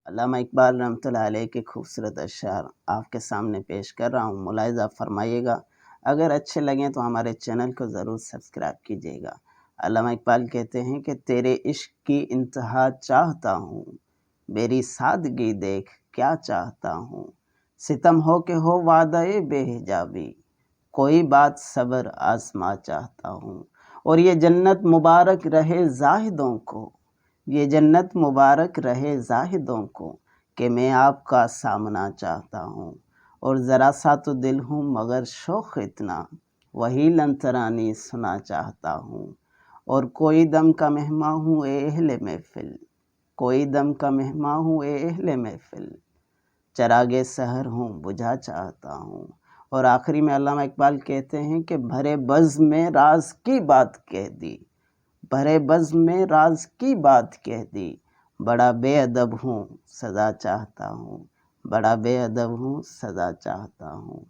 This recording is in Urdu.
علامہ اقبال رحمۃ اللہ علیہ کے خوبصورت اشعار آپ کے سامنے پیش کر رہا ہوں، ملاحظہ فرمائیے گا۔ اگر اچھے لگیں تو ہمارے چینل کو ضرور سبسکرائب کیجیے گا۔ علامہ اقبال کہتے ہیں کہ تیرے عشق کی انتہا چاہتا ہوں، میری سادگی دیکھ کیا چاہتا ہوں، ستم ہو کہ ہو وعدہ بے حجابی، کوئی بات صبر آزما چاہتا ہوں، اور یہ جنت مبارک رہے زاہدوں کو، یہ جنت مبارک رہے زاہدوں کو، کہ میں آپ کا سامنا چاہتا ہوں، اور ذرا سا تو دل ہوں مگر شوق اتنا، وہی لن ترانی سنا چاہتا ہوں، اور کوئی دم کا مہماں ہوں اے اہل محفل، کوئی دم کا مہماں ہوں اے اہل محفل، چراغ سحر ہوں بجھا چاہتا ہوں۔ اور آخری میں علامہ اقبال کہتے ہیں کہ بھرے بزم میں راز کی بات کہہ دی، بھرے بزم میں راز کی بات کہہ دی، بڑا بے ادب ہوں سزا چاہتا ہوں، بڑا بے ادب ہوں سزا چاہتا ہوں۔